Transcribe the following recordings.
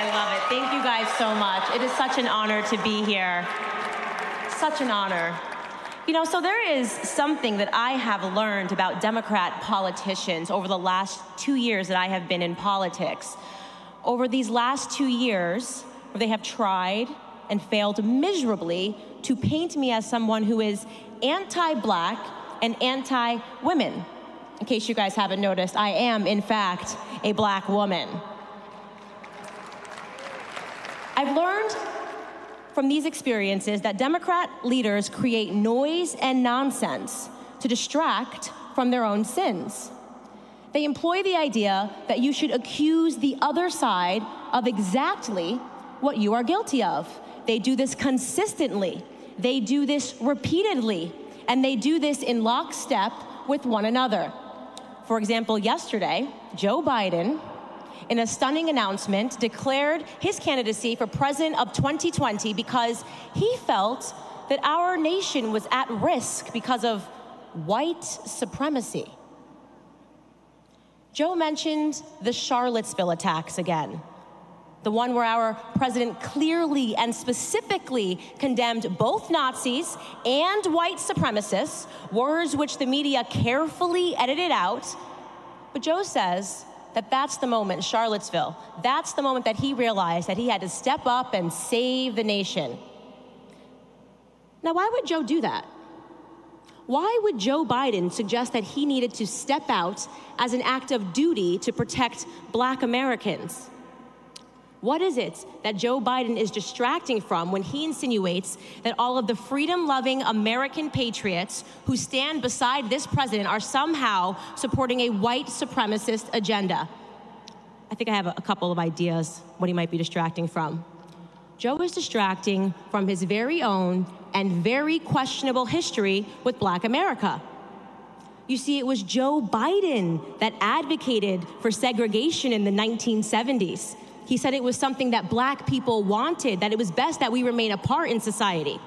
I love it. Thank you guys so much. It is such an honor to be here. Such an honor. You know, so there is something that I have learned about Democrat politicians over the last 2 years that I have been in politics. Over these last 2 years, where they have tried and failed miserably to paint me as someone who is anti-Black and anti-women. In case you guys haven't noticed, I am, in fact, a Black woman. I've learned from these experiences that Democrat leaders create noise and nonsense to distract from their own sins. They employ the idea that you should accuse the other side of exactly what you are guilty of. They do this consistently, they do this repeatedly, and they do this in lockstep with one another. For example, yesterday, Joe Biden, in a stunning announcement, declared his candidacy for president of 2020 because he felt that our nation was at risk because of white supremacy. Joe mentioned the Charlottesville attacks again, the one where our president clearly and specifically condemned both Nazis and white supremacists, words which the media carefully edited out. But Joe says that that's the moment, Charlottesville, that's the moment that he realized that he had to step up and save the nation. Now, why would Joe do that? Why would Joe Biden suggest that he needed to step out as an act of duty to protect Black Americans? What is it that Joe Biden is distracting from when he insinuates that all of the freedom-loving American patriots who stand beside this president are somehow supporting a white supremacist agenda? I think I have a couple of ideas what he might be distracting from. Joe is distracting from his very own and very questionable history with Black America. You see, it was Joe Biden that advocated for segregation in the 1970s. He said it was something that Black people wanted, that it was best that we remain apart in society.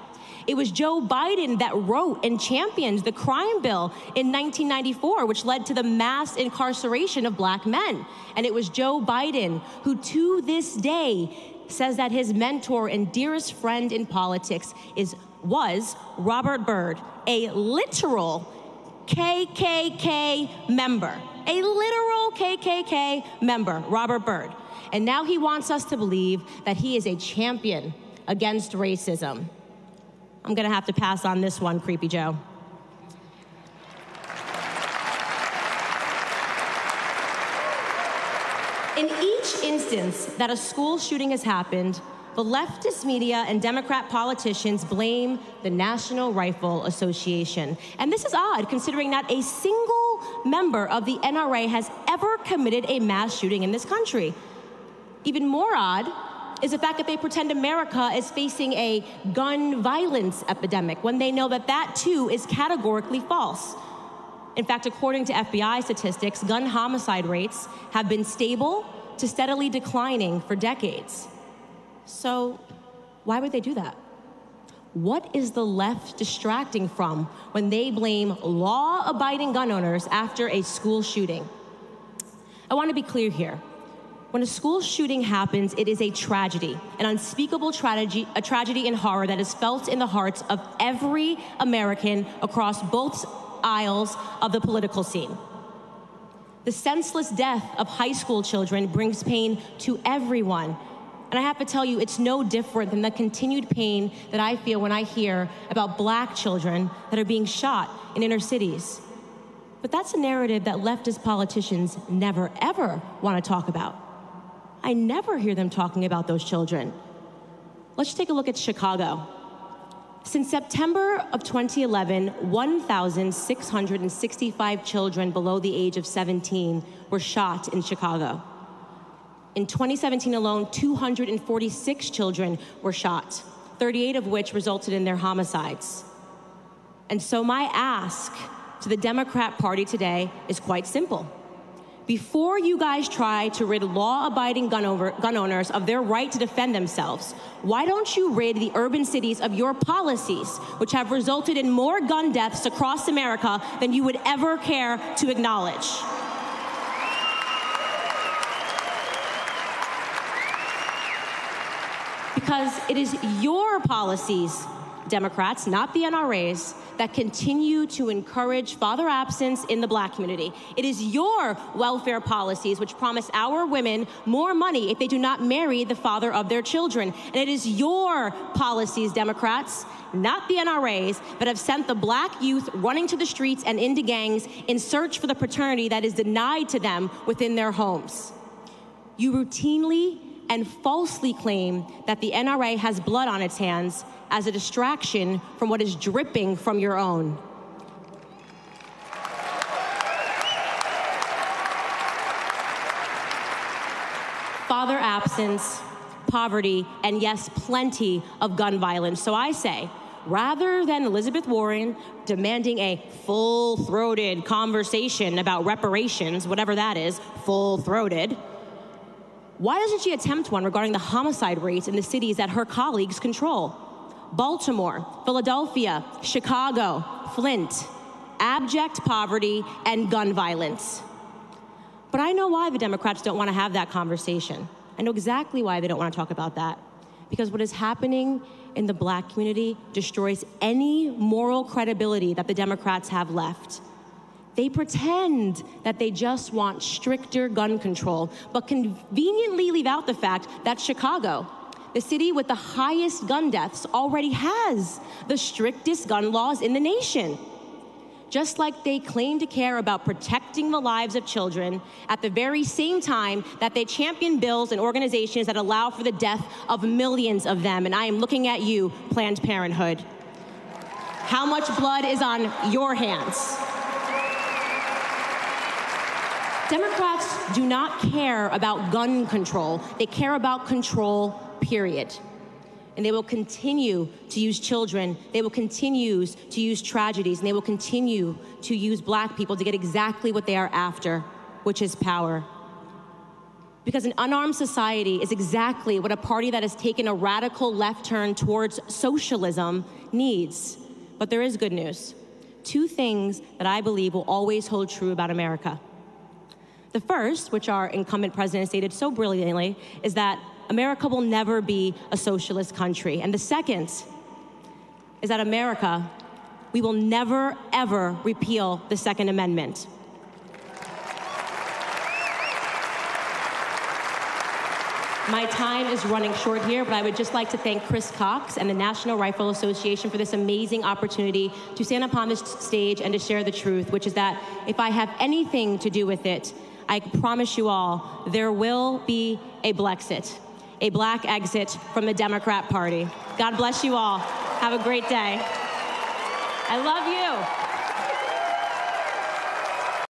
It was Joe Biden that wrote and championed the crime bill in 1994, which led to the mass incarceration of Black men. And it was Joe Biden who, to this day, says that his mentor and dearest friend in politics was Robert Byrd, a literal KKK member. A literal KKK member, Robert Byrd. And now he wants us to believe that he is a champion against racism. I'm gonna have to pass on this one, Creepy Joe. In each instance that a school shooting has happened, the leftist media and Democrat politicians blame the National Rifle Association. And this is odd, considering not a single member of the NRA has ever committed a mass shooting in this country. Even more odd is the fact that they pretend America is facing a gun violence epidemic when they know that that too is categorically false. In fact, according to FBI statistics, gun homicide rates have been stable to steadily declining for decades. So why would they do that? What is the left distracting from when they blame law-abiding gun owners after a school shooting? I want to be clear here. When a school shooting happens, it is a tragedy, an unspeakable tragedy, a tragedy and horror that is felt in the hearts of every American across both aisles of the political scene. The senseless death of high school children brings pain to everyone. And I have to tell you, it's no different than the continued pain that I feel when I hear about Black children that are being shot in inner cities. But that's a narrative that leftist politicians never, ever want to talk about. I never hear them talking about those children. Let's take a look at Chicago. Since September of 2011, 1,665 children below the age of 17 were shot in Chicago. In 2017 alone, 246 children were shot, 38 of which resulted in their homicides. And so my ask to the Democrat Party today is quite simple. Before you guys try to rid law-abiding gun owners of their right to defend themselves, why don't you rid the urban cities of your policies, which have resulted in more gun deaths across America than you would ever care to acknowledge? Because it is your policies, Democrats, not the NRA's, that continue to encourage father absence in the Black community. It is your welfare policies which promise our women more money if they do not marry the father of their children. And it is your policies, Democrats, not the NRA's, that have sent the Black youth running to the streets and into gangs in search for the paternity that is denied to them within their homes. You routinely and falsely claim that the NRA has blood on its hands as a distraction from what is dripping from your own. Father absence, poverty, and yes, plenty of gun violence. So I say, rather than Elizabeth Warren demanding a full-throated conversation about reparations, whatever that is, full-throated, why doesn't she attempt one regarding the homicide rates in the cities that her colleagues control? Baltimore, Philadelphia, Chicago, Flint, abject poverty and gun violence. But I know why the Democrats don't want to have that conversation. I know exactly why they don't want to talk about that. Because what is happening in the Black community destroys any moral credibility that the Democrats have left. They pretend that they just want stricter gun control, but conveniently leave out the fact that Chicago, the city with the highest gun deaths, already has the strictest gun laws in the nation. Just like they claim to care about protecting the lives of children at the very same time that they champion bills and organizations that allow for the death of millions of them. And I am looking at you, Planned Parenthood. How much blood is on your hands? Democrats do not care about gun control. They care about control, period. And they will continue to use children, they will continue to use tragedies, and they will continue to use Black people to get exactly what they are after, which is power. Because an unarmed society is exactly what a party that has taken a radical left turn towards socialism needs. But there is good news. Two things that I believe will always hold true about America. The first, which our incumbent president stated so brilliantly, is that America will never be a socialist country. And the second is that America, we will never, ever repeal the Second Amendment. My time is running short here, but I would just like to thank Chris Cox and the National Rifle Association for this amazing opportunity to stand upon this stage and to share the truth, which is that if I have anything to do with it, I promise you all, there will be a Blexit, a Black exit from the Democrat Party. God bless you all. Have a great day. I love you.